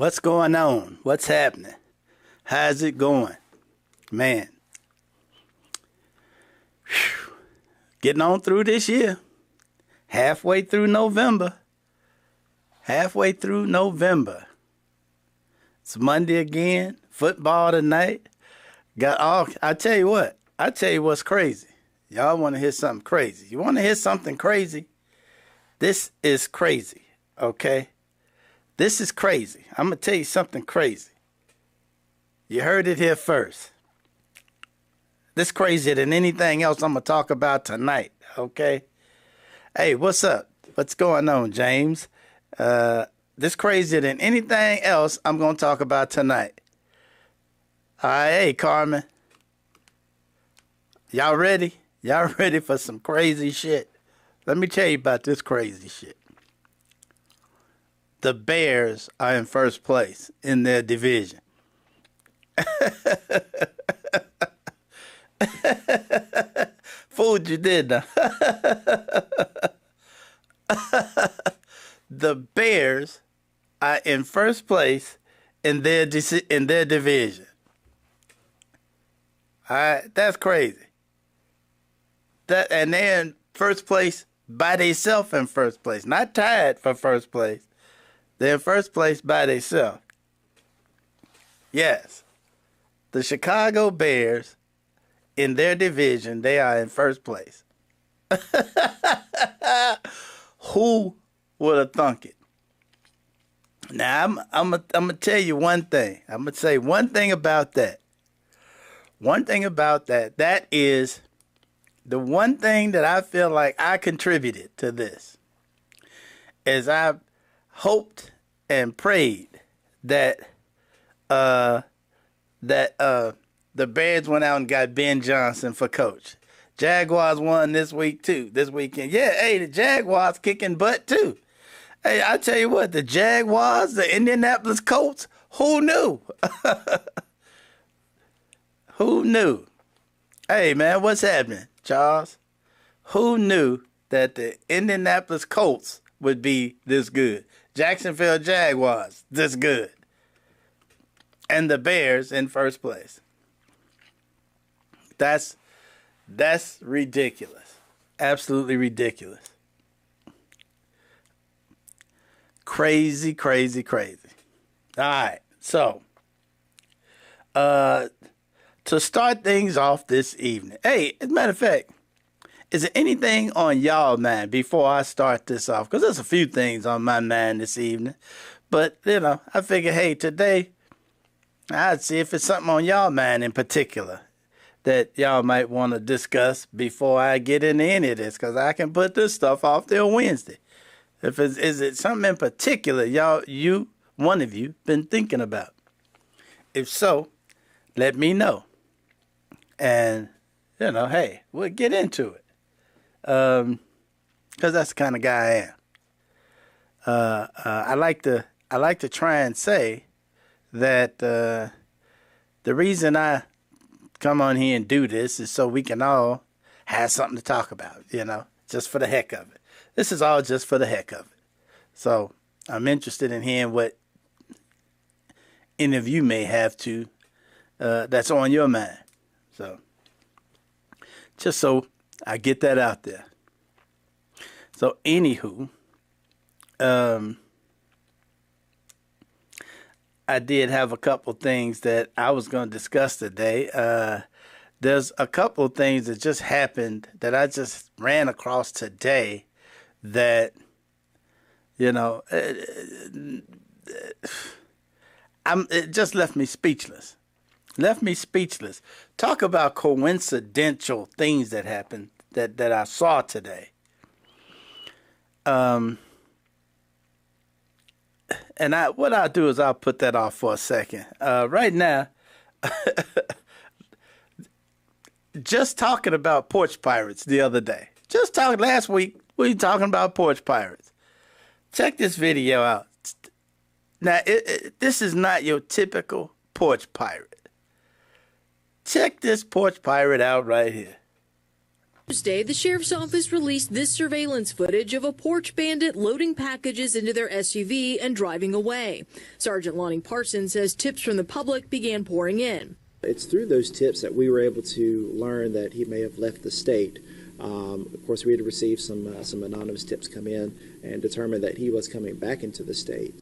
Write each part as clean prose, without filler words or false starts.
What's going on? What's happening? How's it going? Man. Whew. Getting on through this year. Halfway through November. It's Monday again. Football tonight. I tell you what. I tell you what's crazy. Y'all want to hear something crazy. You want to hear something crazy? This is crazy, okay? This is crazy. I'm going to tell you something crazy. You heard it here first. This is crazier than anything else I'm going to talk about tonight, okay? Hey, what's up? What's going on, James? This crazier than anything else I'm going to talk about tonight. All right, hey, Carmen. Y'all ready? Y'all ready for some crazy shit? Let me tell you about this crazy shit. The Bears are in first place in their division. Fooled you, didn't I? The Bears are in first place in their division. All right, that's crazy. And they're in first place by themselves in first place. Not tied for first place. They're in first place by themselves. Yes. The Chicago Bears, in their division, they are in first place. Who would have thunk it? Now, I'm gonna tell you one thing. I'm going to say one thing about that. One thing about that. That is the one thing that I feel like I contributed to this. Is I hoped and prayed that the Bears went out and got Ben Johnson for coach. Jaguars won this weekend. Yeah, hey, the Jaguars kicking butt too. Hey, I tell you what, the Jaguars, the Indianapolis Colts, who knew? Who knew? Hey, man, what's happening, Charles? Who knew that the Indianapolis Colts would be this good? Jacksonville Jaguars, this good. And the Bears in first place. That's ridiculous. Absolutely ridiculous. Crazy, crazy, crazy. All right. So, to start things off this evening. Hey, as a matter of fact, is there anything on y'all mind before I start this off? Because there's a few things on my mind this evening. But, I figure, hey, today, I'd see if it's something on y'all mind in particular that y'all might want to discuss before I get into any of this. Because I can put this stuff off till Wednesday. Is it something in particular one of you, been thinking about? If so, let me know. And, hey, we'll get into it. Because that's the kind of guy I am. I like to try and say that the reason I come on here and do this is so we can all have something to talk about, just for the heck of it. This is all just for the heck of it. So I'm interested in hearing what any of you may have that's on your mind. So just so I get that out there. So anywho, I did have a couple things that I was going to discuss today. There's a couple of things that just happened that I just ran across today that, it just left me speechless. Talk about coincidental things that happened that I saw today. And what I'll do is I'll put that off for a second. Right now, just talking about porch pirates the other day. Last week, we were talking about porch pirates. Check this video out. Now, this is not your typical porch pirate. Check this porch pirate out right here. Tuesday, the sheriff's office released this surveillance footage of a porch bandit loading packages into their SUV and driving away. Sergeant Lonnie Parsons says tips from the public began pouring in. It's through those tips that we were able to learn that he may have left the state. Of course, we had received some anonymous tips come in and determined that he was coming back into the state.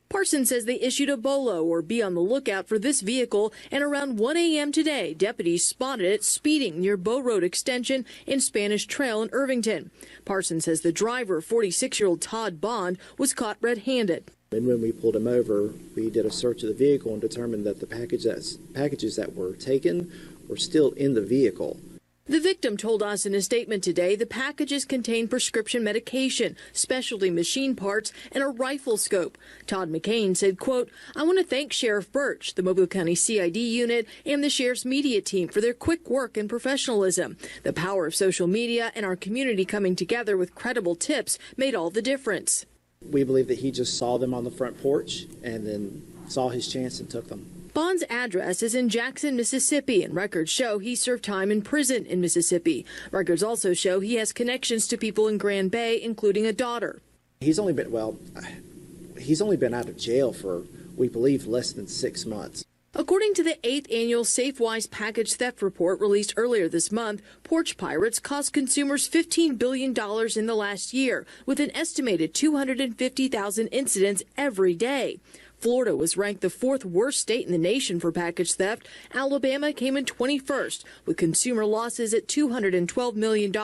Parsons says they issued a bolo, or be on the lookout, for this vehicle, and around 1 a.m. today, deputies spotted it speeding near Bow Road Extension in Spanish Trail in Irvington. Parsons says the driver, 46-year-old Todd Bond, was caught red-handed. And when we pulled him over, we did a search of the vehicle and determined that the packages that were taken were still in the vehicle. The victim told us in a statement today the packages contain prescription medication, specialty machine parts, and a rifle scope. Todd McCain said, quote, "I want to thank Sheriff Birch, the Mobile County CID unit, and the sheriff's media team for their quick work and professionalism. The power of social media and our community coming together with credible tips made all the difference." We believe that he just saw them on the front porch and then saw his chance and took them. Bond's address is in Jackson, Mississippi, and records show he served time in prison in Mississippi. Records also show he has connections to people in Grand Bay, including a daughter. He's only been out of jail for, we believe, less than 6 months. According to the 8th annual SafeWise package theft report released earlier this month, porch pirates cost consumers $15 billion in the last year, with an estimated 250,000 incidents every day. Florida was ranked the 4th worst state in the nation for package theft. Alabama came in 21st, with consumer losses at $212 million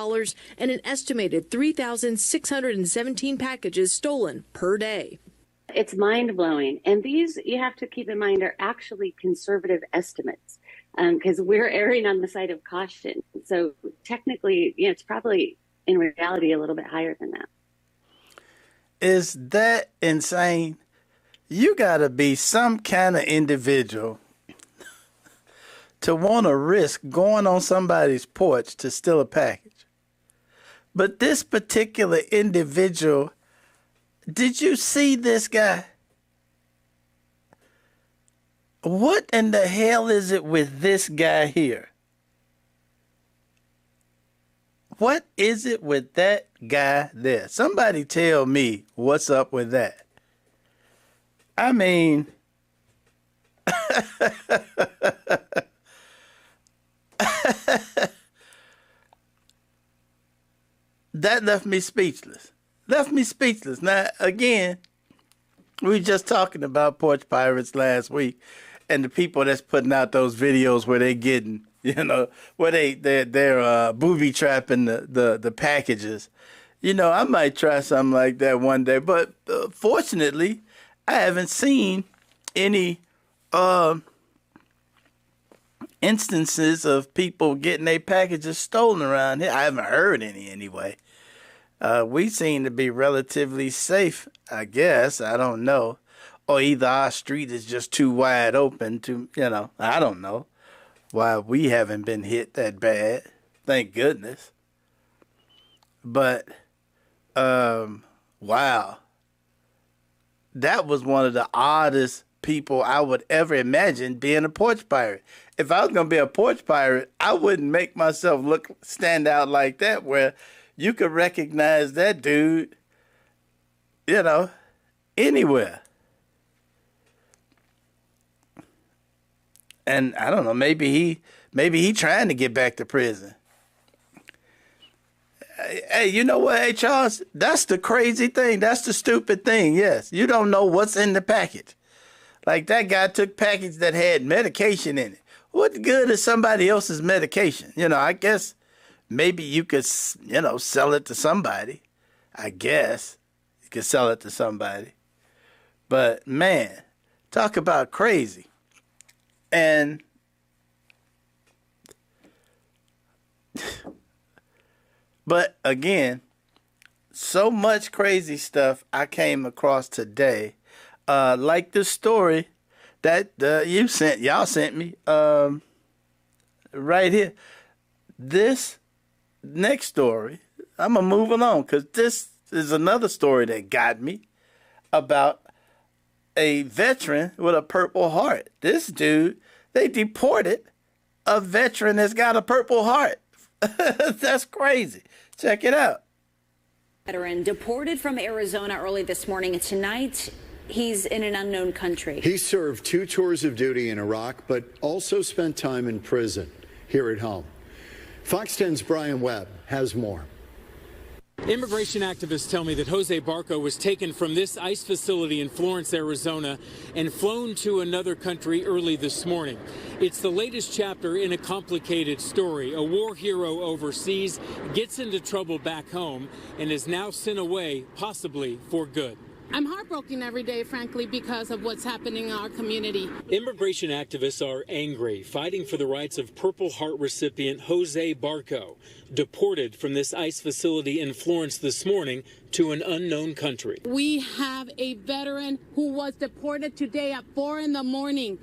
and an estimated 3,617 packages stolen per day. It's mind-blowing. And these, you have to keep in mind, are actually conservative estimates because we're erring on the side of caution. So technically, it's probably in reality a little bit higher than that. Is that insane? You got to be some kind of individual to want to risk going on somebody's porch to steal a package. But this particular individual, did you see this guy? What in the hell is it with this guy here? What is it with that guy there? Somebody tell me what's up with that. I mean, that left me speechless. Now, again, we were just talking about porch pirates last week and the people that's putting out those videos where they getting, where they're booby trapping the packages. I might try something like that one day, but fortunately, I haven't seen any instances of people getting their packages stolen around here. I haven't heard any anyway. We seem to be relatively safe, I guess. I don't know. Or either our street is just too wide open to, I don't know why we haven't been hit that bad. Thank goodness. But, wow. That was one of the oddest people I would ever imagine being a porch pirate. If I was going to be a porch pirate, I wouldn't make myself stand out like that, where you could recognize that dude, anywhere. And I don't know, maybe he trying to get back to prison. Hey, you know what, hey, Charles? That's the crazy thing. That's the stupid thing, yes. You don't know what's in the package. Like that guy took package that had medication in it. What good is somebody else's medication? I guess maybe you could, sell it to somebody. I guess you could sell it to somebody. But, man, talk about crazy. And but again, so much crazy stuff I came across today. Like the story that y'all sent me right here. This next story, I'm going to move along because this is another story that got me about a veteran with a Purple Heart. This dude, they deported a veteran that's got a Purple Heart That's crazy. Check it out. Veteran deported from Arizona early this morning, and tonight he's in an unknown country. He served 2 tours of duty in Iraq, but also spent time in prison here at home. Fox 10's Brian Webb has more. Immigration activists tell me that Jose Barco was taken from this ICE facility in Florence, Arizona, and flown to another country early this morning. It's the latest chapter in a complicated story. A war hero overseas gets into trouble back home and is now sent away, possibly for good. I'm heartbroken every day, frankly, because of what's happening in our community. Immigration activists are angry, fighting for the rights of Purple Heart recipient Jose Barco, deported from this ICE facility in Florence this morning to an unknown country. We have a veteran who was deported today at 4 in the morning,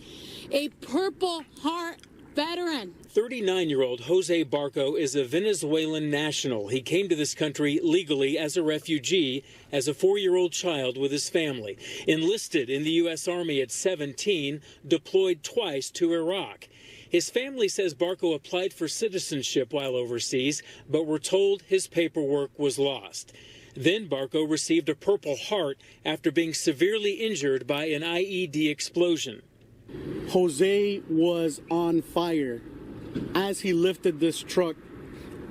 a Purple Heart veteran. 39-year-old Jose Barco is a Venezuelan national. He came to this country legally as a refugee as a 4-year-old child with his family. Enlisted in the U.S. Army at 17, deployed twice to Iraq. His family says Barco applied for citizenship while overseas, but were told his paperwork was lost. Then Barco received a Purple Heart after being severely injured by an IED explosion. Jose was on fire as he lifted this truck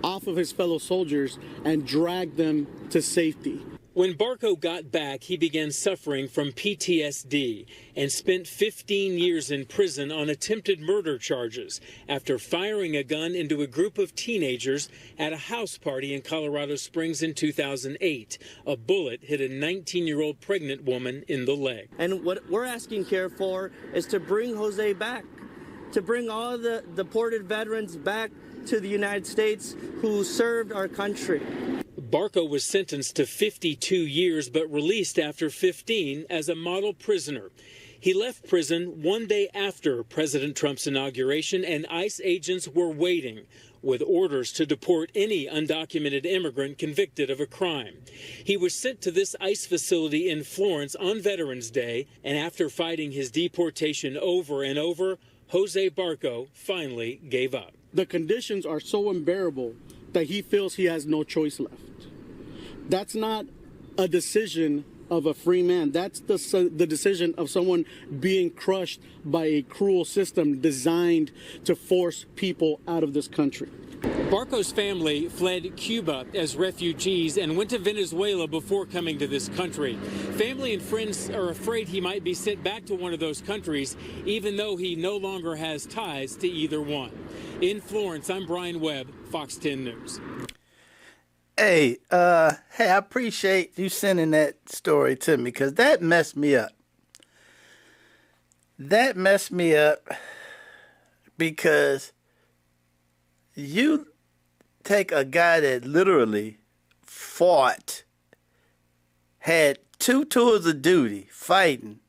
off of his fellow soldiers and dragged them to safety. When Barco got back, he began suffering from PTSD and spent 15 years in prison on attempted murder charges after firing a gun into a group of teenagers at a house party in Colorado Springs in 2008. A bullet hit a 19-year-old pregnant woman in the leg. And what we're asking CARE for is to bring Jose back, to bring all the deported veterans back to the United States who served our country. Barco was sentenced to 52 years but released after 15 as a model prisoner. He left prison one day after President Trump's inauguration, and ICE agents were waiting with orders to deport any undocumented immigrant convicted of a crime. He was sent to this ICE facility in Florence on Veterans Day, and after fighting his deportation over and over, Jose Barco finally gave up. The conditions are so unbearable that he feels he has no choice left. That's not a decision of a free man. That's the decision of someone being crushed by a cruel system designed to force people out of this country. Barco's family fled Cuba as refugees and went to Venezuela before coming to this country. Family and friends are afraid he might be sent back to one of those countries, even though he no longer has ties to either one. In Florence, I'm Brian Webb, Fox 10 News. Hey, I appreciate you sending that story to me because that messed me up. That messed me up because you take a guy that literally fought, had 2 tours of duty fighting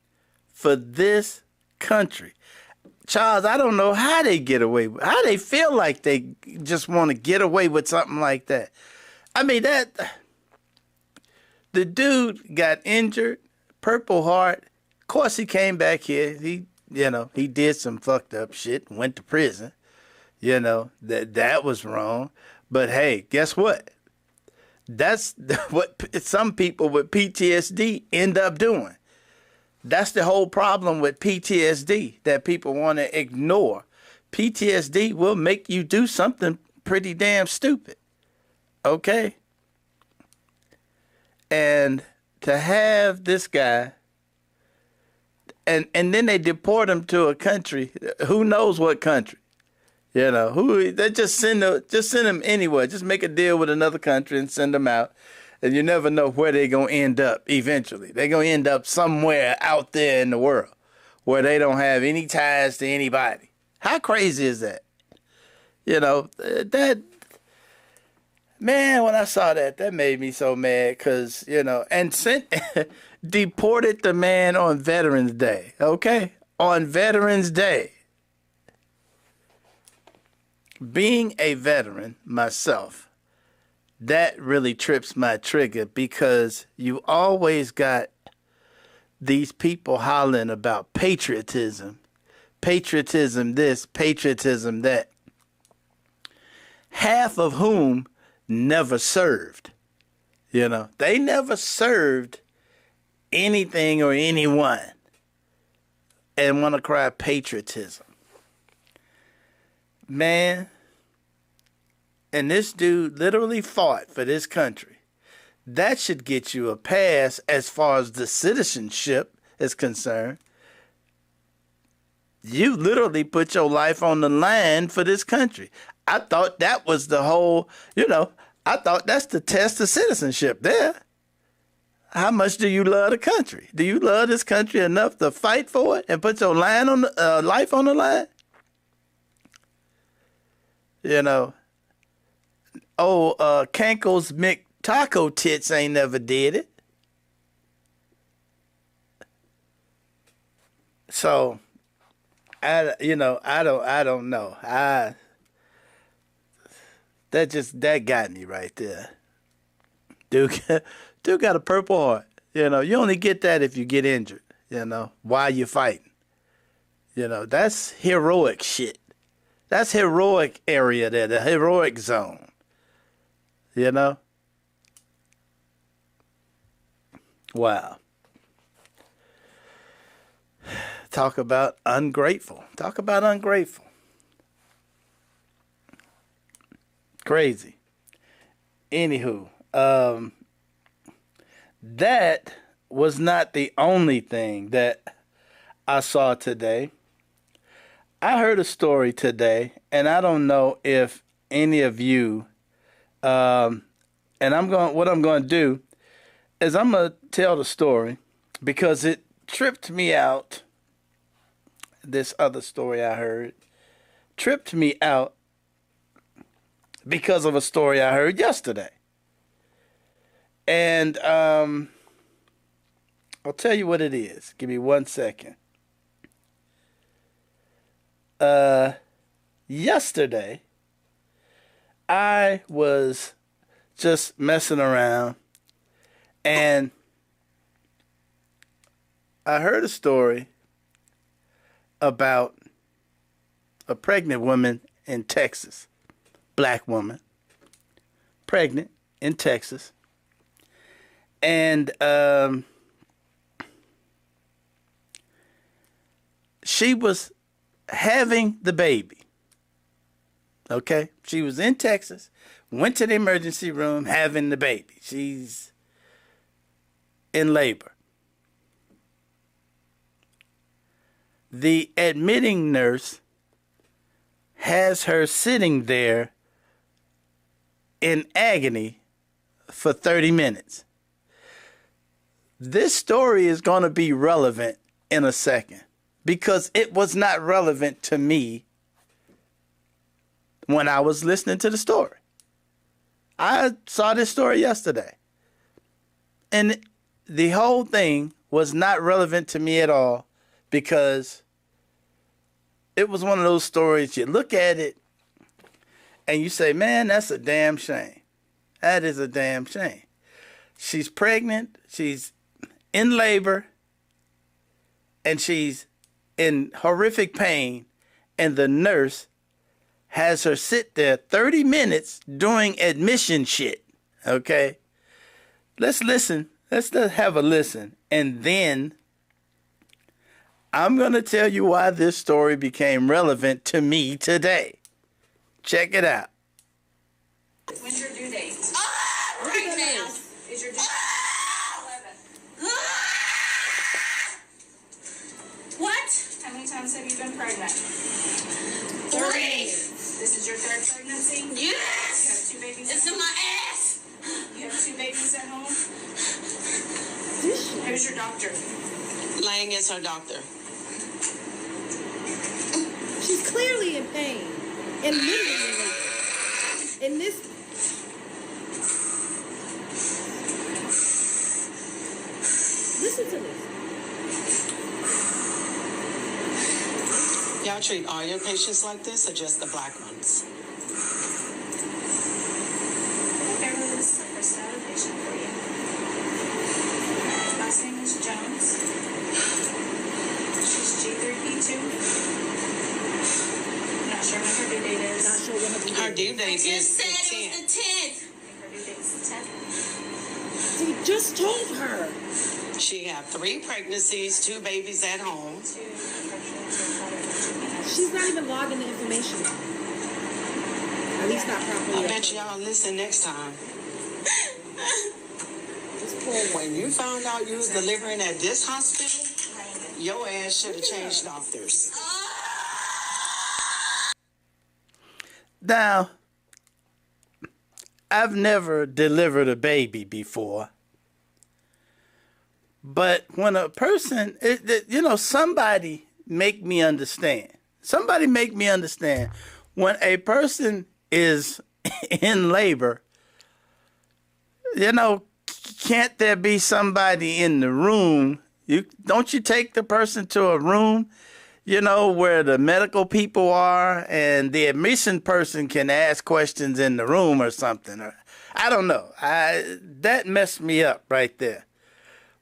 for this country. Charles, I don't know how they get away with, how they feel like they just want to get away with something like that. I mean, the dude got injured, Purple Heart. Of course, he came back here. He did some fucked up shit and went to prison. That was wrong. But hey, guess what? That's what some people with PTSD end up doing. That's the whole problem with PTSD that people want to ignore. PTSD will make you do something pretty damn stupid. Okay? And to have this guy, and then they deport him to a country, who knows what country? They just send him anywhere. Just make a deal with another country and send them out. And you never know where they're going to end up eventually. They're going to end up somewhere out there in the world where they don't have any ties to anybody. How crazy is that? Man, when I saw that made me so mad because, and deported the man on Veterans Day, okay? On Veterans Day. Being a veteran myself, that really trips my trigger because you always got these people hollering about patriotism. Patriotism this, patriotism that. half of whom never served. You know, they never served anything or anyone and want to cry patriotism. Man, and this dude literally fought for this country. That should get you a pass as far as the citizenship is concerned. You literally put your life on the line for this country. I thought that was the whole, I thought that's the test of citizenship there. How much do you love the country? Do you love this country enough to fight for it and put your life on the line? Kanko's Mick Taco Tits ain't never did it. So, I don't know. That got me right there. Dude got a Purple Heart. You only get that if you get injured, while you're fighting. That's heroic shit. That's heroic area there, the heroic zone. Wow. Talk about ungrateful. Crazy. Anywho, that was not the only thing that I saw today. I heard a story today, and I don't know if any of you, what I'm going to do is I'm going to tell the story because it tripped me out. This other story I heard tripped me out because of a story I heard yesterday. And I'll tell you what it is. Give me 1 second. Yesterday, I was just messing around and I heard a story about a pregnant woman in Texas, black woman, pregnant in Texas, and she was having the baby. Okay, she was in Texas, went to the emergency room having the baby. She's in labor. The admitting nurse has her sitting there in agony for 30 minutes. This story is going to be relevant in a second because it was not relevant to me when I was listening to the story. I saw this story yesterday, and the whole thing was not relevant to me at all because it was one of those stories you look at it and you say, man, that's a damn shame. That is a damn shame. She's pregnant, she's in labor, and she's in horrific pain, and the nurse has her sit there 30 minutes doing admission shit. Okay? Let's listen. Let's have a listen. And then I'm going to tell you why this story became relevant to me today. Check it out. When's your due date? Right now. Is your due date? 11. What? How many times have you been pregnant? 3. This is your 3rd pregnancy? Yes! You have 2 babies It's at in home? my ass! You have 2 babies at home? Who's your doctor? Lang is her doctor. She's clearly in pain. And literally in this. Listen to this. Y'all treat all your patients like this or just the black ones? Beverly, this is the first out patient for you. Last name is Jones. She's G3P2. Not sure when her due date is. Her due date Just is said it the was 10th. the 10th. Her due date's the 10th. So you just told her. She have 3 pregnancies, 2 babies at home. She's not even logging the information. At least not properly. I bet y'all listen next time. When you found out you was delivering at this hospital, your ass should have changed doctors. Now, I've never delivered a baby before. But when a person, somebody make me understand. Somebody make me understand. When a person is in labor, can't there be somebody in the room? Don't you take the person to a room, where the medical people are, and the admission person can ask questions in the room or something? Or, I don't know. That messed me up right there.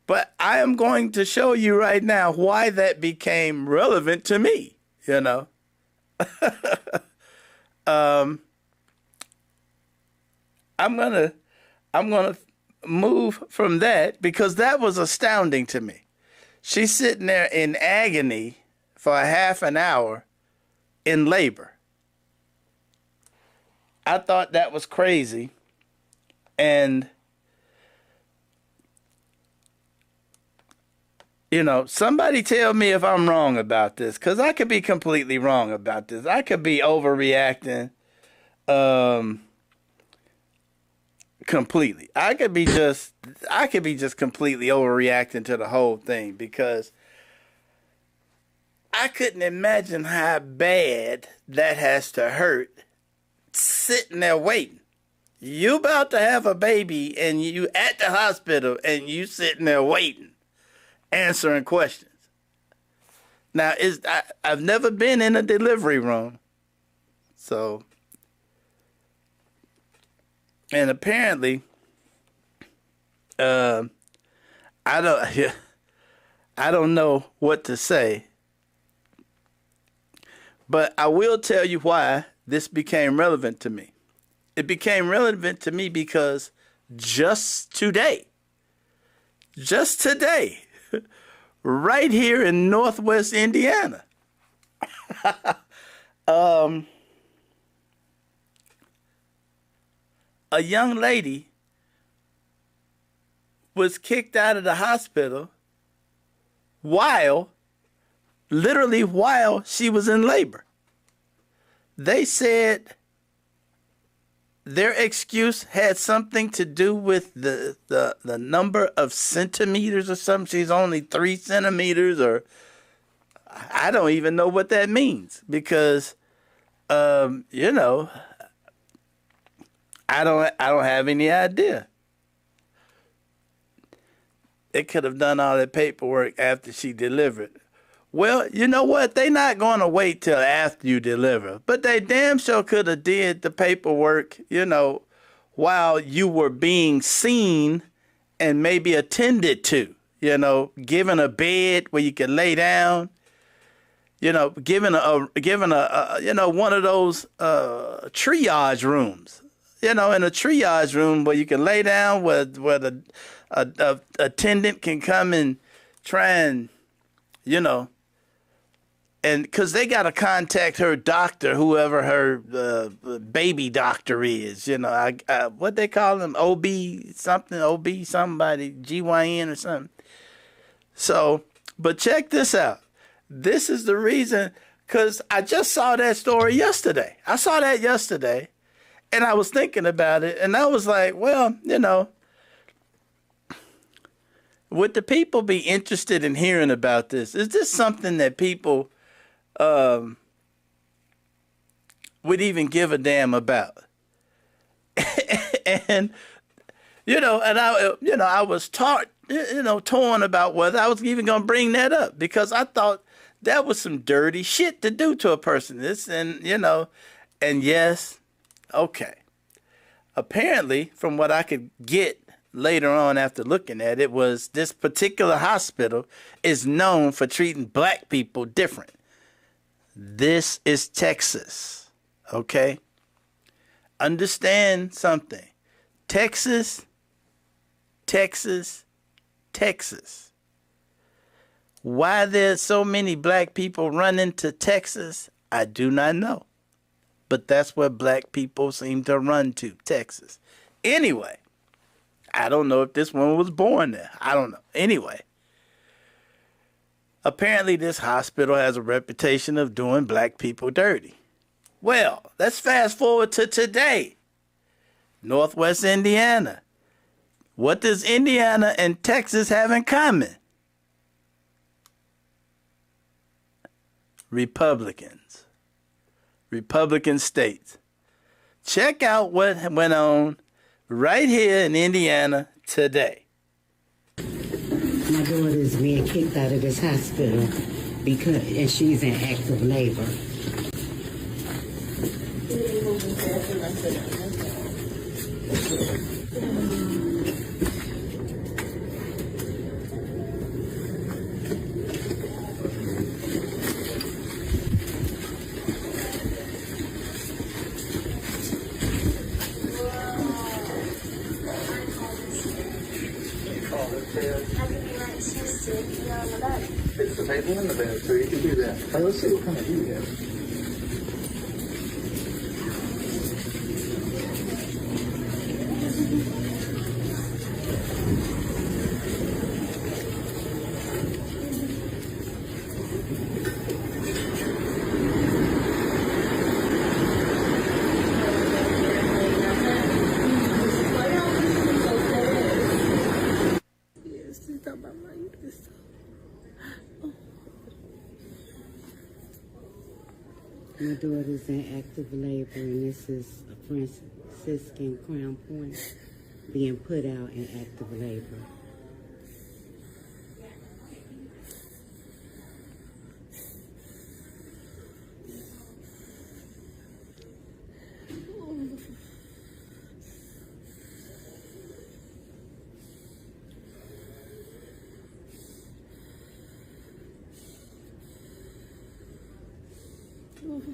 But I am going to show you right now why that became relevant to me, I'm gonna move from that because that was astounding to me. She's sitting there in agony for a half an hour in labor. I thought that was crazy. And, somebody tell me if I'm wrong about this, because I could be completely wrong about this. I could be overreacting completely. I could be just completely overreacting to the whole thing, because I couldn't imagine how bad that has to hurt sitting there waiting. You about to have a baby and you at the hospital and you sitting there waiting, answering questions. Now, I've never been in a delivery room, so, and apparently, I don't know what to say, but I will tell you why this became relevant to me. It became relevant to me because just today, right here in Northwest Indiana, a young lady was kicked out of the hospital literally while she was in labor. They said their excuse had something to do with the number of centimeters or something. She's only 3 centimeters, or I don't even know what that means, because I don't have any idea. They could have done all that paperwork after she delivered. Well, you know what? They're not going to wait till after you deliver. But they damn sure could have did the paperwork, while you were being seen and maybe attended to, given a bed where you could lay down, given one of those triage rooms, in a triage room where you can lay down, where the attendant can come and try and, and because they got to contact her doctor, whoever her baby doctor is, what they call them, OB somebody, GYN or something. So, but check this out. This is the reason, because I just saw that story yesterday. I saw that yesterday, and I was thinking about it, and I was like, well, would the people be interested in hearing about this? Is this something that people would even give a damn about? And I was torn about whether I was even gonna bring that up, because I thought that was some dirty shit to do to a person. And yes, okay. Apparently, from what I could get later on after looking at it, was this particular hospital is known for treating black people different. This is Texas, okay? understand something. Texas. Why there's so many black people running to Texas, I do not know. But that's where black people seem to run to, Texas. Anyway, I don't know if this one was born there. I don't know. Anyway, apparently this hospital has a reputation of doing black people dirty. Well, let's fast forward to today. Northwest Indiana. What does Indiana and Texas have in common? Republicans. Republican states. Check out what went on right here in Indiana today. My daughter is being kicked out of this hospital and she's in active labor. It's the table in the bed, so you can do that. All right, let's see what kind of view you have. My daughter's in active labor, and this is a Franciscan Crown Point being put out in active labor.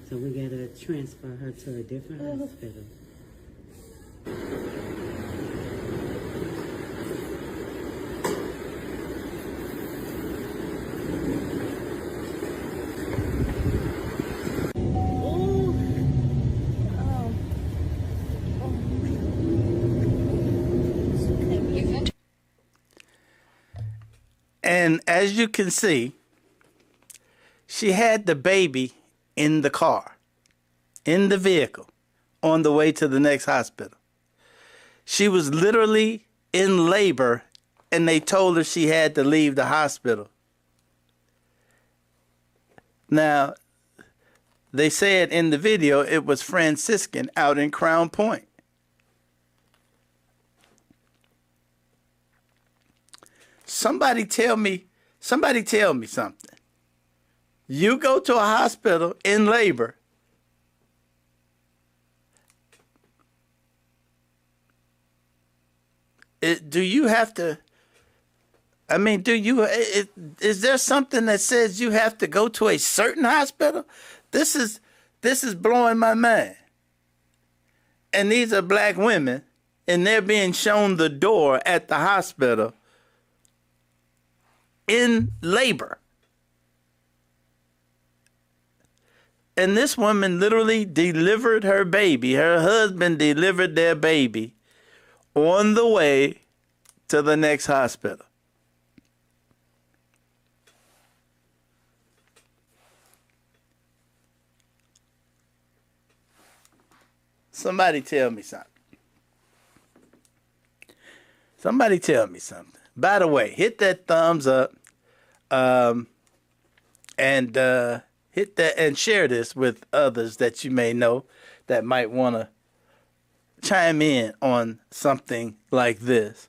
So we gotta transfer her to a different hospital. And as you can see, she had the baby in the car, in the vehicle, on the way to the next hospital. She was literally in labor, and they told her she had to leave the hospital. Now, they said in the video it was Franciscan out in Crown Point. Somebody tell me something. You go to a hospital in labor, do you have to, is there something that says you have to go to a certain hospital? This is blowing my mind. And these are black women, and they're being shown the door at the hospital in labor. And this woman literally delivered her baby. Her husband delivered their baby on the way to the next hospital. Somebody tell me something. Somebody tell me something. By the way, hit that thumbs up and hit that and share this with others that you may know that might want to chime in on something like this.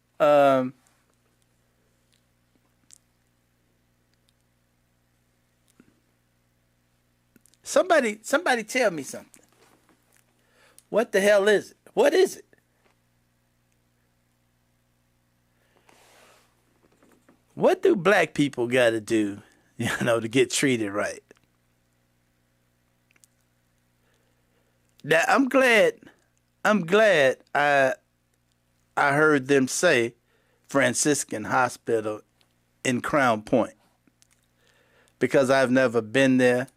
Somebody tell me something. What the hell is it? What is it? What do black people got to do, to get treated right? Now, I'm glad I'm glad I heard them say Franciscan Hospital in Crown Point, because I've never been there.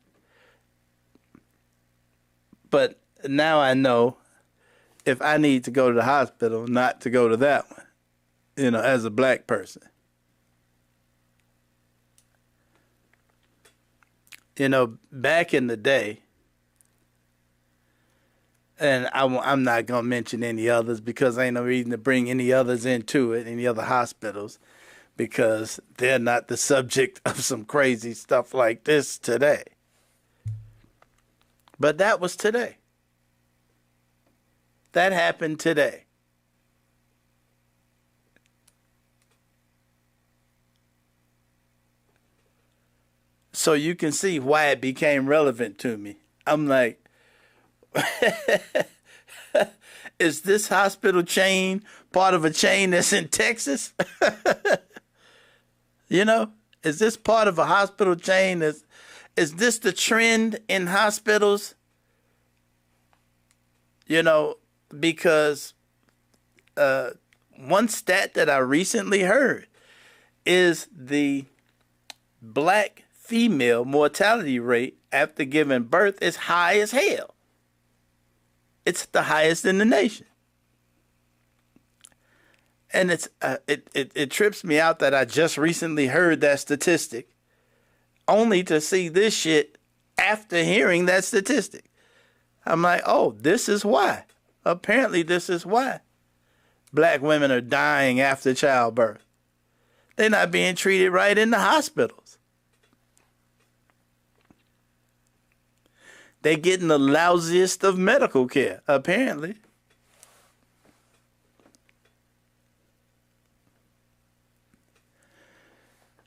But now I know if I need to go to the hospital, not to go to that one, as a black person. Back in the day, and I'm not going to mention any others because ain't no reason to bring any others into it, any other hospitals, because they're not the subject of some crazy stuff like this today. But that was today. That happened today. So you can see why it became relevant to me. I'm like, is this hospital chain part of a chain that's in Texas? Is this part of a hospital chain? Is this the trend in hospitals? Because one stat that I recently heard is the black female mortality rate after giving birth is high as hell. It's the highest in the nation. And it trips me out that I just recently heard that statistic, only to see this shit after hearing that statistic. I'm like, oh, this is why. Apparently this is why black women are dying after childbirth. They're not being treated right in the hospitals. They're getting the lousiest of medical care, apparently.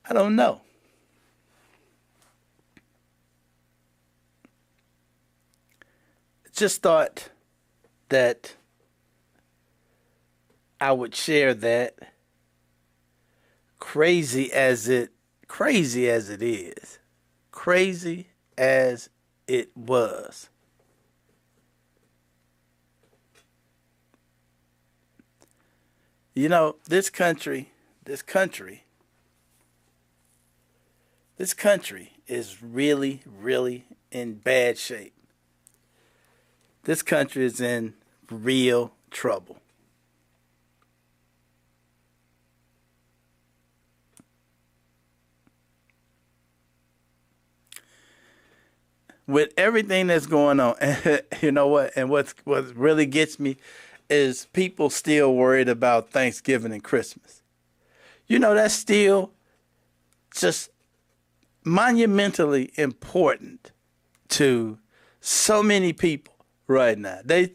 I don't know. Just thought that I would share that, crazy as it is, crazy as it was. This country is really, really in bad shape. This country is in real trouble. With everything that's going on, you know what? And what really gets me is people still worried about Thanksgiving and Christmas. That's still just monumentally important to so many people right now. The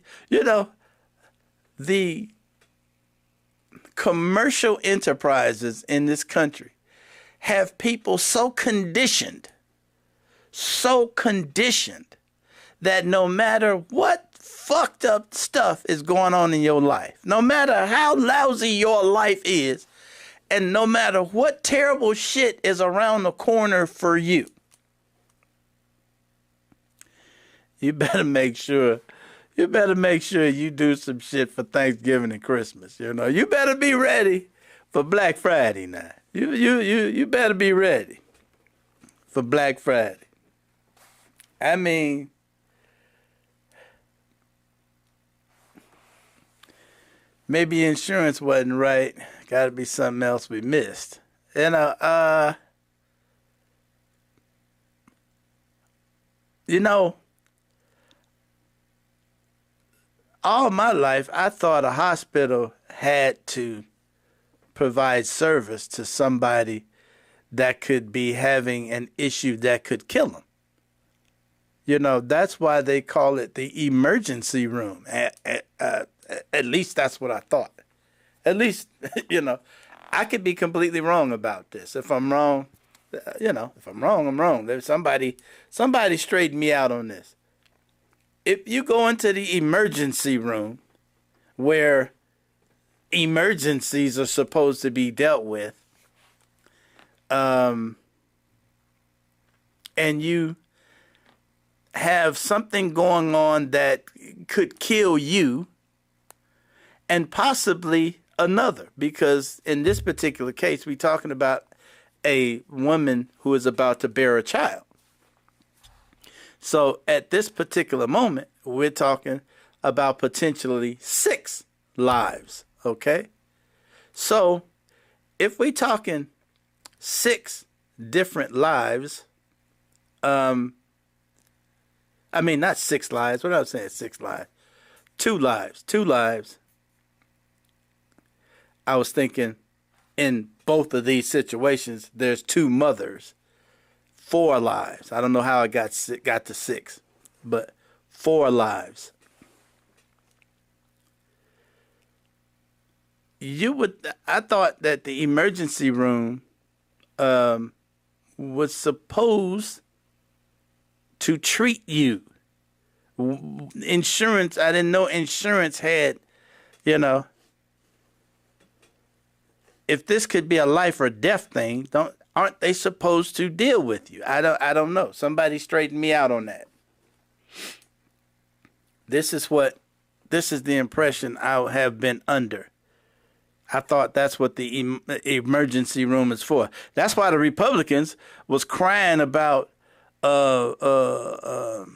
commercial enterprises in this country have people so conditioned that no matter what fucked up stuff is going on in your life, no matter how lousy your life is, and no matter what terrible shit is around the corner for you, you better make sure you do some shit for Thanksgiving and Christmas. You better be ready for Black Friday now. You better be ready for Black Friday. I mean, maybe insurance wasn't right. Got to be something else we missed. All my life, I thought a hospital had to provide service to somebody that could be having an issue that could kill them. That's why they call it the emergency room. At least that's what I thought. At least, I could be completely wrong about this. If I'm wrong, if I'm wrong, I'm wrong. There's somebody straighten me out on this. If you go into the emergency room where emergencies are supposed to be dealt with, and you have something going on that could kill you and possibly another, because in this particular case, we're talking about a woman who is about to bear a child. So at this particular moment, we're talking about potentially 6 lives, okay? So if we're talking 6 different lives, not 6 lives, what I was saying, 6 lives, 2 lives. I was thinking in both of these situations, there's 2 mothers, 4 lives. I don't know how I got to 6, but 4 lives. I thought that the emergency room was supposed to treat you. Insurance, I didn't know insurance had, if this could be a life or death thing, aren't they supposed to deal with you? I don't know. Somebody straighten me out on that. This is the impression I have been under. I thought that's what the emergency room is for. That's why the Republicans was crying about the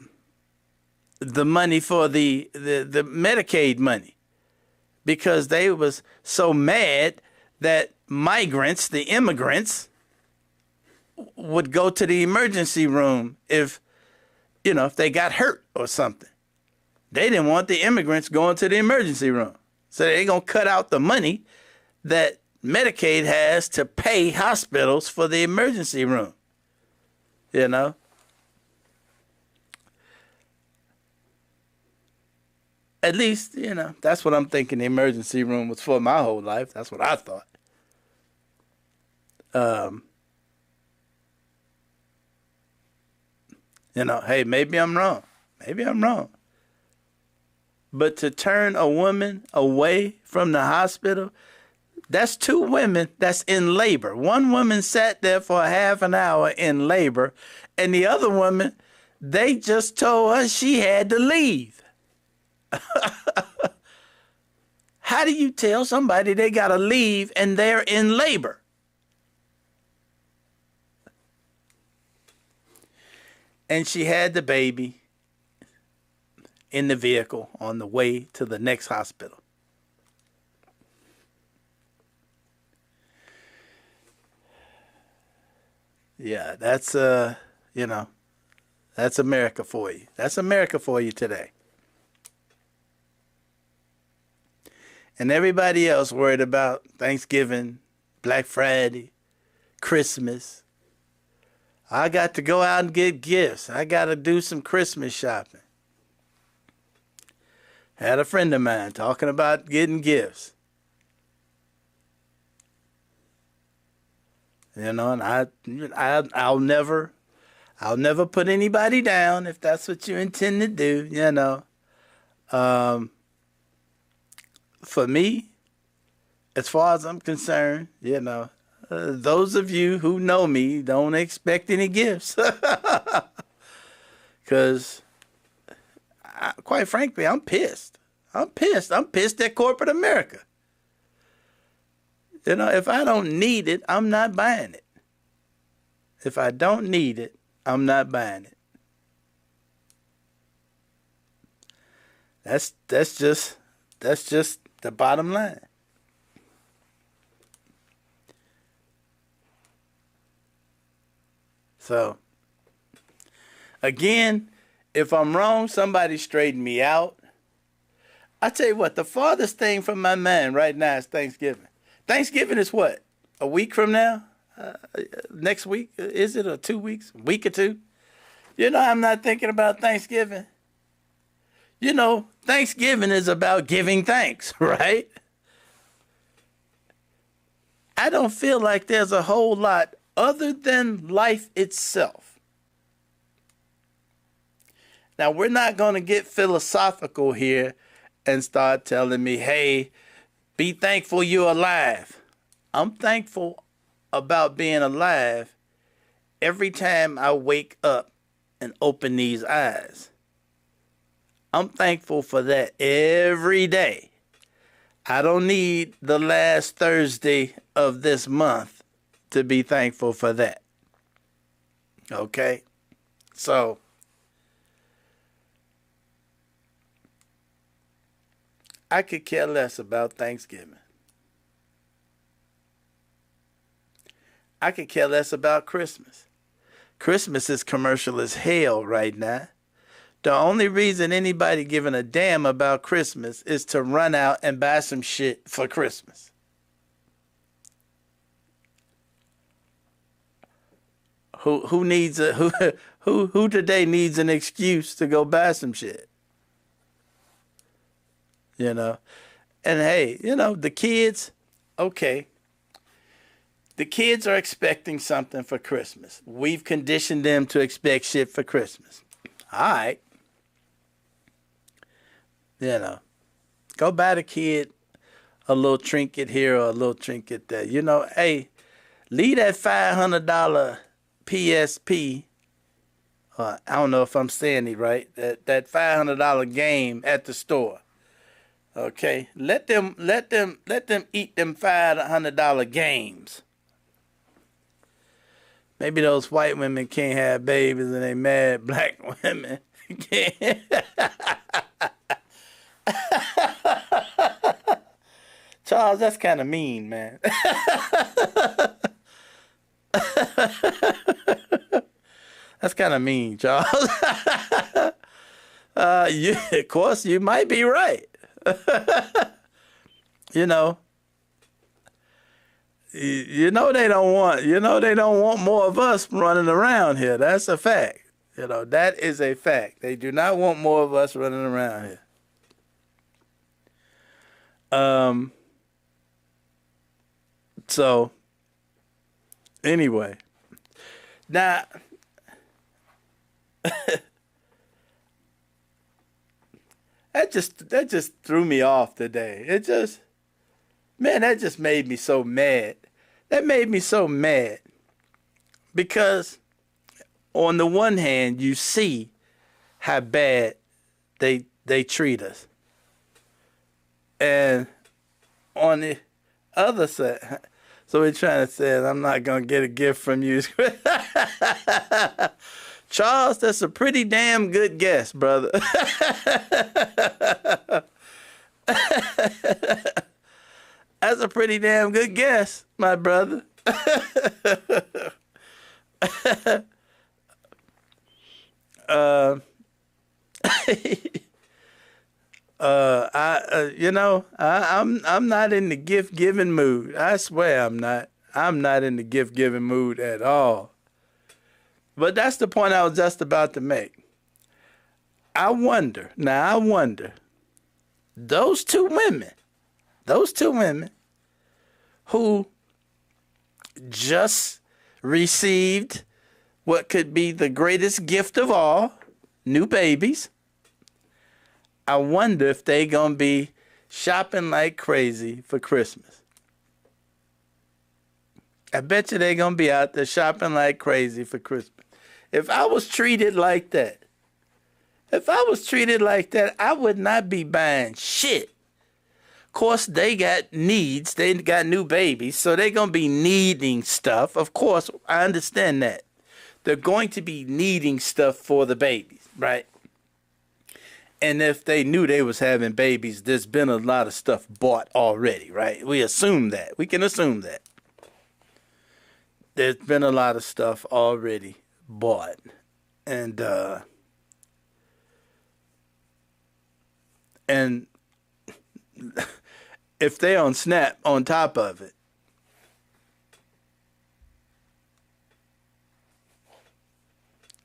money for the Medicaid money, because they was so mad that migrants, the immigrants, would go to the emergency room if they got hurt or something. They didn't want the immigrants going to the emergency room. So they're going to cut out the money that Medicaid has to pay hospitals for the emergency room. At least, that's what I'm thinking the emergency room was for my whole life. That's what I thought. Hey, maybe I'm wrong. But to turn a woman away from the hospital, that's 2 women that's in labor. One woman sat there for a half an hour in labor, and the other woman, they just told her she had to leave. How do you tell somebody they got to leave and they're in labor? And she had the baby in the vehicle on the way to the next hospital. Yeah, that's that's America for you. That's America for you today. And everybody else worried about Thanksgiving, Black Friday, Christmas. I got to go out and get gifts. I got to do some Christmas shopping. Had a friend of mine talking about getting gifts. And I'll never put anybody down if that's what you intend to do, For me, as far as I'm concerned, those of you who know me don't expect any gifts. Because, quite frankly, I'm pissed. I'm pissed at corporate America. If I don't need it, I'm not buying it. If I don't need it, I'm not buying it. That's just the bottom line. So, again, if I'm wrong, somebody straighten me out. I tell you what, the farthest thing from my mind right now is Thanksgiving. Thanksgiving is what? A week from now? Next week? Is it, or 2 weeks? A week or 2? I'm not thinking about Thanksgiving. Thanksgiving is about giving thanks, right? I don't feel like there's a whole lot other than life itself. Now, we're not going to get philosophical here and start telling me, hey, be thankful you're alive. I'm thankful about being alive every time I wake up and open these eyes. I'm thankful for that every day. I don't need the last Thursday of this month to be thankful for that. Okay? So, I could care less about Thanksgiving. I could care less about Christmas. Christmas is commercial as hell right now. The only reason anybody giving a damn about Christmas is to run out and buy some shit for Christmas. Who needs a who today needs an excuse to go buy some shit? You know? And hey, you know, the kids, okay. The kids are expecting something for Christmas. We've conditioned them to expect shit for Christmas. All right. You know, go buy the kid a little trinket here or a little trinket there. You know, hey, leave that $500 PSP. I don't know if I'm saying it right. That $500 game at the store. Okay, let them eat them $500 games. Maybe those white women can't have babies and they mad black women can't. Charles, that's kind of mean, man. That's kind of mean, Charles. Of course, you might be right. You know. You know they don't want more of us running around here. That's a fact. You know, that is a fact. They do not want more of us running around here. So anyway. Now that just threw me off today. That just made me so mad. That made me so mad because on the one hand, you see how bad they treat us. And on the other side, so we're trying to say, I'm not going to get a gift from you. Charles, that's a pretty damn good guess, brother. That's a pretty damn good guess, my brother. I'm not in the gift giving mood. I swear I'm not. I'm not in the gift giving mood at all. But that's the point I was just about to make. I wonder, those two women who just received what could be the greatest gift of all, new babies. I wonder if they gonna be shopping like crazy for Christmas. I bet you they gonna be out there shopping like crazy for Christmas. If I was treated like that, I would not be buying shit. Of course, they got needs. They got new babies, so they're going to be needing stuff. Of course, I understand that. They're going to be needing stuff for the babies, right? And if they knew they was having babies, there's been a lot of stuff bought already, right? We assume that. We can assume that. There's been a lot of stuff already bought. And if they on Snap on top of it,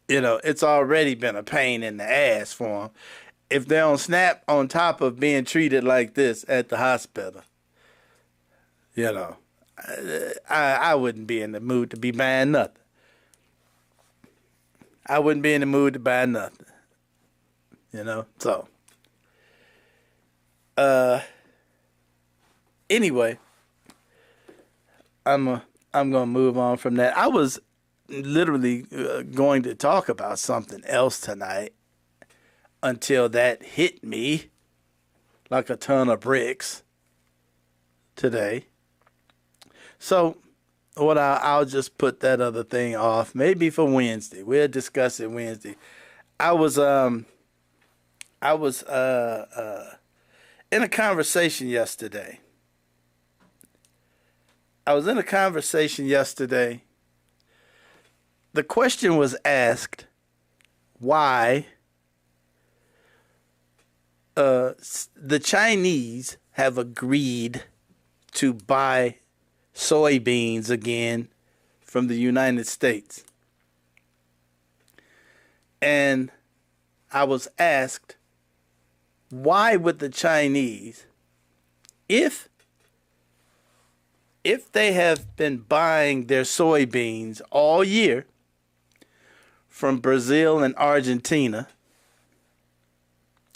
you know, it's already been a pain in the ass for them. If they're on Snap on top of being treated like this at the hospital, you know, I wouldn't be in the mood to be buying nothing. I wouldn't be in the mood to buy nothing. You know, so. Anyway, I'm gonna move on from that. I was literally going to talk about something else tonight until that hit me like a ton of bricks. today. So I'll just put that other thing off, maybe for Wednesday. We'll discuss it Wednesday. I was in a conversation yesterday. The question was asked why the Chinese have agreed to buy soybeans again from the United States. And I was asked, why would the Chinese, if they have been buying their soybeans all year from Brazil and Argentina,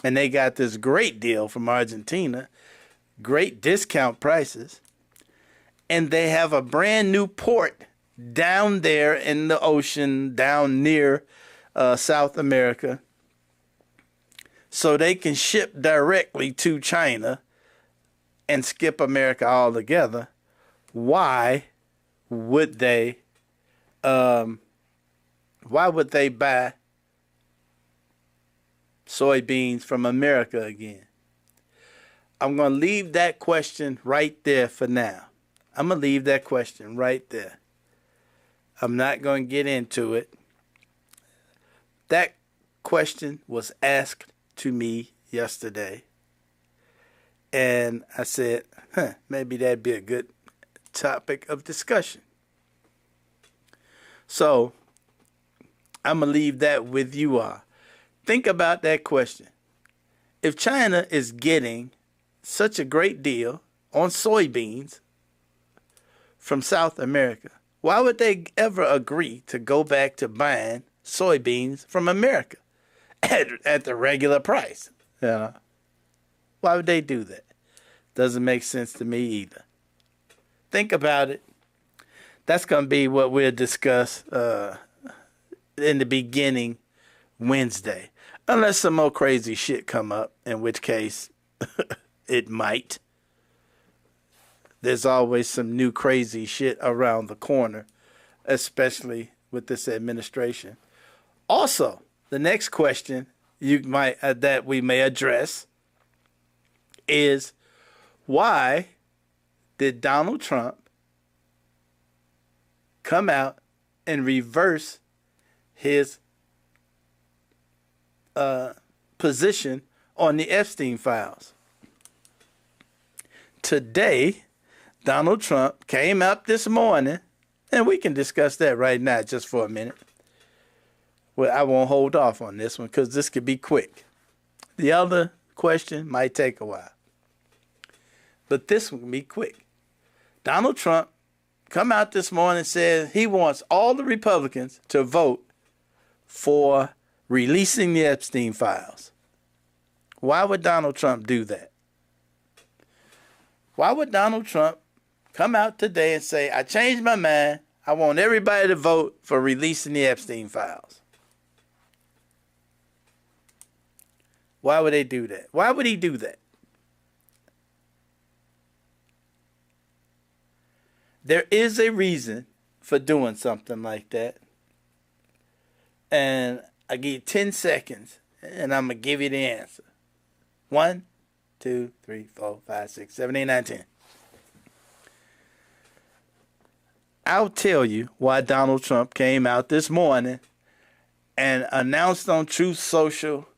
and they got this great deal from Argentina, great discount prices, and they have a brand new port down there in the ocean, down near South America, so they can ship directly to China and skip America altogether. Why would they buy soybeans from America again? I'm going to leave that question right there for now. I'm going to leave that question right there. I'm not going to get into it. That question was asked to me yesterday. And I said, maybe that'd be a good topic of discussion. So I'm going to leave that with you all. Think about that question. If China is getting such a great deal on soybeans from South America, why would they ever agree to go back to buying soybeans from America at the regular price? You know? Why would they do that? Doesn't make sense to me either. Think about it. That's going to be what we'll discuss in the beginning Wednesday. Unless some more crazy shit come up, in which case it might. There's always some new crazy shit around the corner, especially with this administration. Also, the next question that we may address is, why did Donald Trump come out and reverse his position on the Epstein files? Today, Donald Trump came out this morning, and we can discuss that right now just for a minute. Well, I won't hold off on this one because this could be quick. The other question might take a while, but this one can be quick. Donald Trump come out this morning and said he wants all the Republicans to vote for releasing the Epstein files. Why would Donald Trump do that? Why would Donald Trump come out today and say, I changed my mind, I want everybody to vote for releasing the Epstein files? Why would they do that? Why would he do that? There is a reason for doing something like that. And I give you 10 seconds, and I'm going to give you the answer. 1, 2, 3, 4, 5, 6, 7, 8, 9, 10. I'll tell you why Donald Trump came out this morning and announced on Truth Social,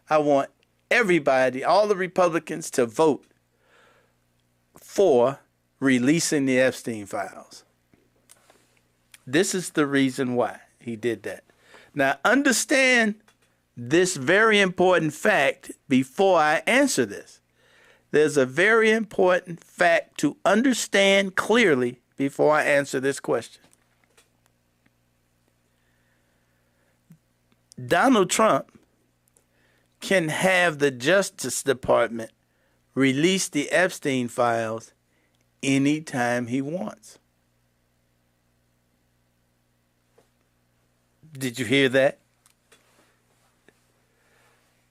I want everybody, all the Republicans, to vote for releasing the Epstein files. This is the reason why he did that. Now, understand this very important fact before I answer this. There's a very important fact to understand clearly before I answer this question. Donald Trump can have the Justice Department release the Epstein files anytime he wants. Did you hear that?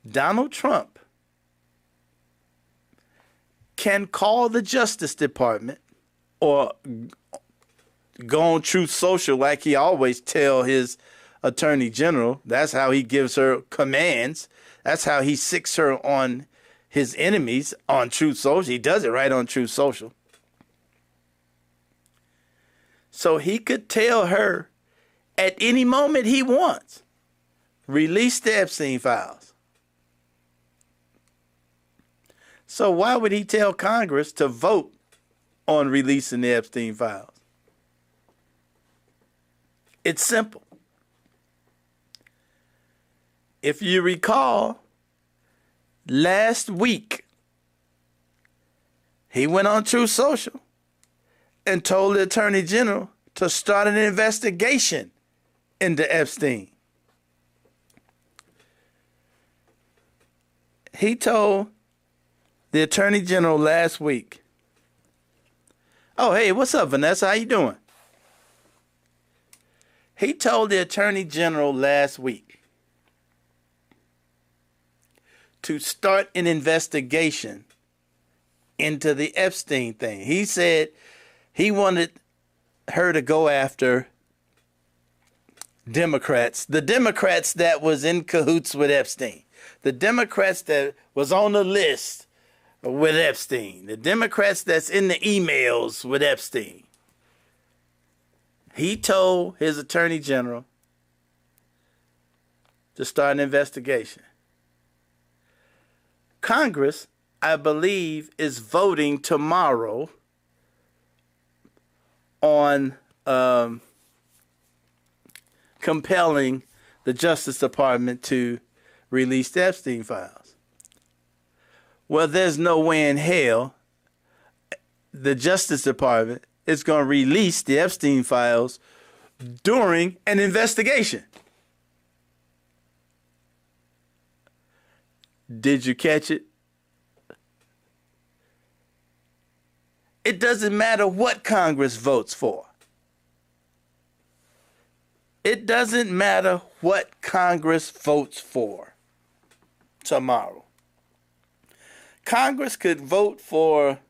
Donald Trump can call the Justice Department or go on Truth Social like he always tell his attorney general. That's how he gives her commands. That's how he sicks her on his enemies on Truth Social. He does it right on Truth Social. So he could tell her at any moment he wants, release the Epstein files. So why would he tell Congress to vote on releasing the Epstein files? It's simple. If you recall, last week, he went on Truth Social and told the Attorney General to start an investigation into Epstein. He told the Attorney General last week, oh, hey, what's up, Vanessa? How you doing? He told the Attorney General last week to start an investigation into the Epstein thing. He said he wanted her to go after Democrats, the Democrats that was in cahoots with Epstein, the Democrats that was on the list with Epstein, the Democrats that's in the emails with Epstein. He told his attorney general to start an investigation. Congress, I believe, is voting tomorrow on compelling the Justice Department to release the Epstein files. Well, there's no way in hell the Justice Department is going to release the Epstein files during an investigation. Did you catch it? It doesn't matter what Congress votes for. It doesn't matter what Congress votes for tomorrow. Congress could vote for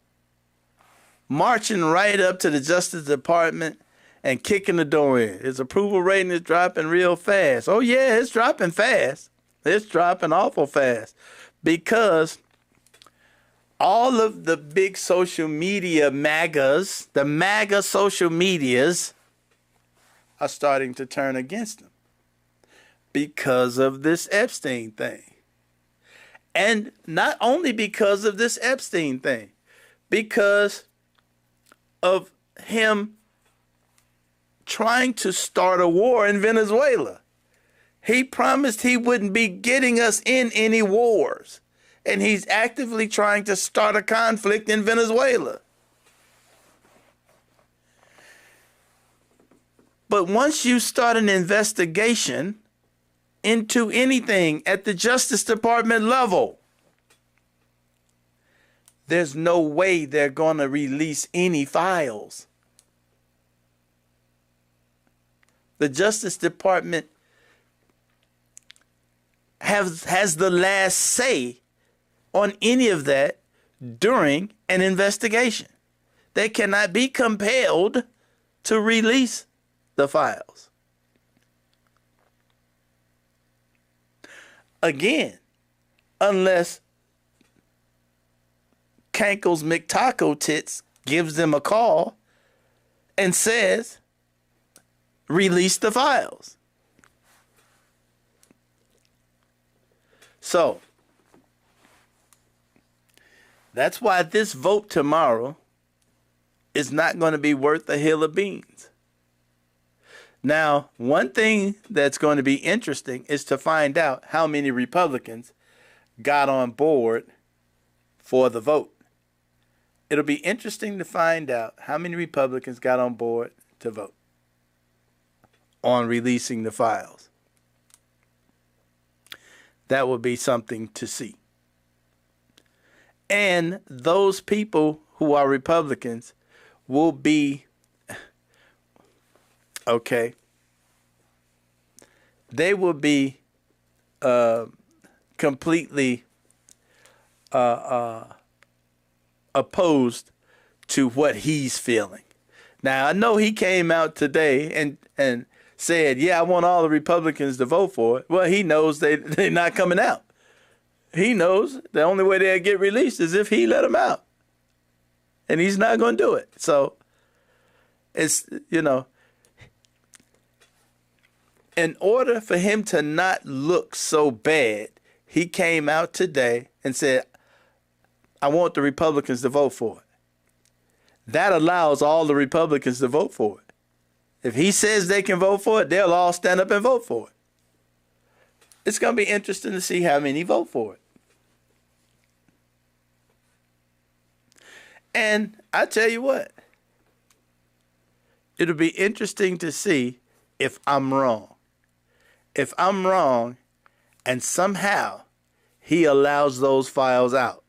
marching right up to the Justice Department and kicking the door in. Its approval rating is dropping real fast. Oh, yeah, it's dropping fast. It's dropping awful fast because all of the big social media MAGAs, the MAGA social medias, are starting to turn against them because of this Epstein thing. And not only because of this Epstein thing, because of him trying to start a war in Venezuela. He promised he wouldn't be getting us in any wars. And he's actively trying to start a conflict in Venezuela. But once you start an investigation into anything at the Justice Department level, there's no way they're going to release any files. The Justice Department has the last say on any of that during an investigation. They cannot be compelled to release the files. Again, unless Cankle's McTaco Tits gives them a call and says, release the files. So, that's why this vote tomorrow is not going to be worth a hill of beans. Now, one thing that's going to be interesting is to find out how many Republicans got on board for the vote. It'll be interesting to find out how many Republicans got on board to vote on releasing the files. That will be something to see. And those people who are Republicans will be, okay, they will be completely opposed to what he's feeling. Now, I know he came out today and said, yeah, I want all the Republicans to vote for it. Well, he knows they're not coming out. He knows the only way they'll get released is if he let them out. And he's not going to do it. So, it's, in order for him to not look so bad, he came out today and said, I want the Republicans to vote for it. That allows all the Republicans to vote for it. If he says they can vote for it, they'll all stand up and vote for it. It's going to be interesting to see how many vote for it. And I tell you what, it'll be interesting to see if I'm wrong. If I'm wrong and somehow he allows those files out,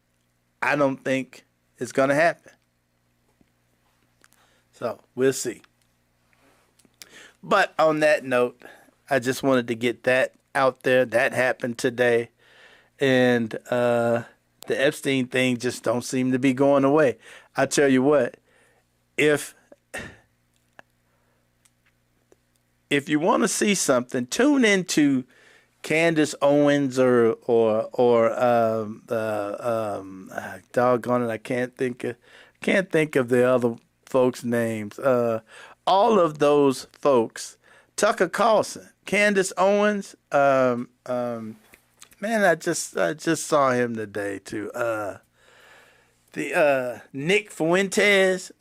I don't think it's going to happen. So we'll see. But on that note, I just wanted to get that out there. That happened today. And the Epstein thing just don't seem to be going away. I tell you what, if you want to see something, tune into Candace Owens or doggone it, I can't think of the other folks' names. All of those folks, Tucker Carlson, Candace Owens, man, I just saw him today too. The Nick Fuentes.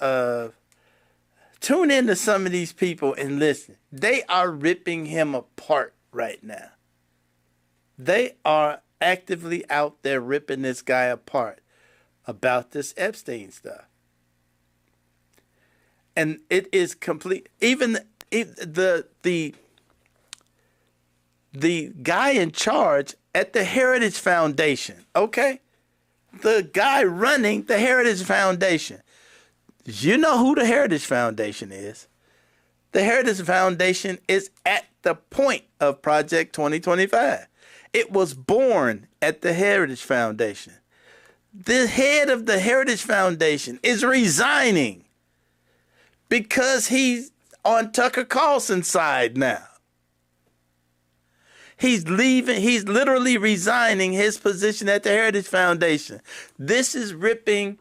Tune into some of these people and listen. They are ripping him apart right now. They are actively out there ripping this guy apart about this Epstein stuff. And it is complete. Even the guy in charge at the Heritage Foundation, okay? The guy running the Heritage Foundation. You know who the Heritage Foundation is. The Heritage Foundation is at the point of Project 2025. It was born at the Heritage Foundation. The head of the Heritage Foundation is resigning because he's on Tucker Carlson's side now. He's leaving. He's literally resigning his position at the Heritage Foundation. This is ripping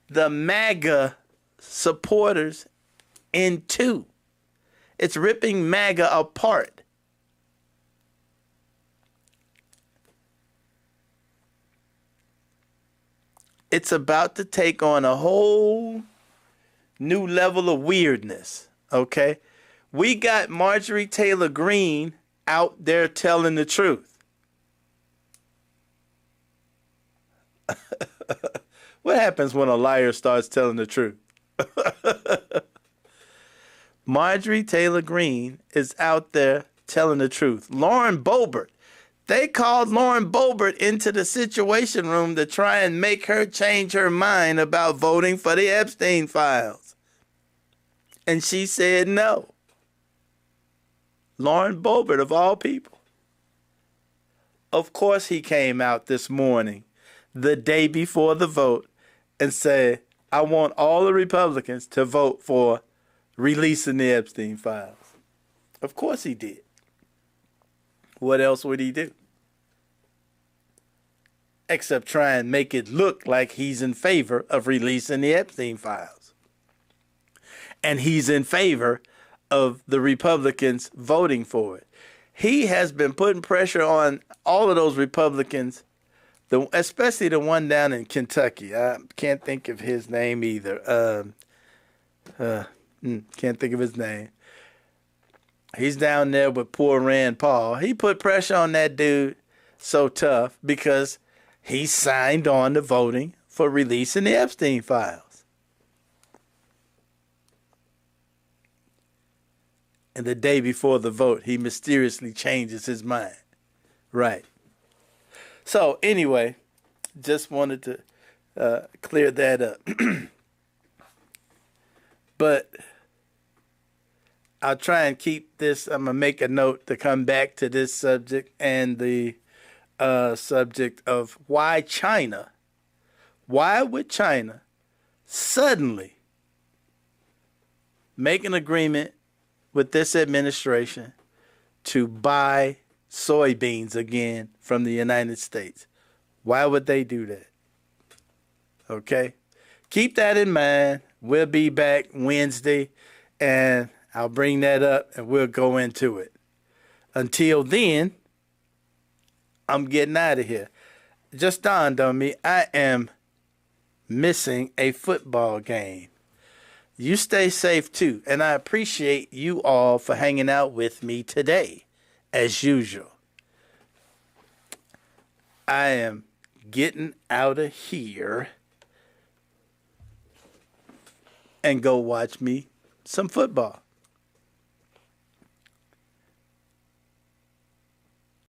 the MAGA supporters in two. It's ripping MAGA apart. It's about to take on a whole new level of weirdness, okay? We got Marjorie Taylor Greene out there telling the truth. What happens when a liar starts telling the truth? Marjorie Taylor Greene is out there telling the truth. Lauren Boebert. They called Lauren Boebert into the Situation Room to try and make her change her mind about voting for the Epstein files. And she said no. Lauren Boebert, of all people. Of course he came out this morning, the day before the vote, and said, I want all the Republicans to vote for releasing the Epstein files. Of course he did. What else would he do? Except try and make it look like he's in favor of releasing the Epstein files. And he's in favor of the Republicans voting for it. He has been putting pressure on all of those Republicans, especially the one down in Kentucky. I can't think of his name either. Can't think of his name. He's down there with poor Rand Paul. He put pressure on that dude so tough because he signed on to voting for releasing the Epstein files. And the day before the vote, he mysteriously changes his mind. Right. So anyway, just wanted to clear that up. But I'll try and keep this. I'm going to make a note to come back to this subject and the subject of why China Why would China suddenly make an agreement with this administration to buy soybeans again from the United States? Why would they do that? Okay? Keep that in mind. We'll be back Wednesday, and I'll bring that up, and we'll go into it. Until then, I'm getting out of here. Just dawned on me, I am missing a football game. You stay safe too, and I appreciate you all for hanging out with me today, as usual. I am getting out of here and go watch me some football.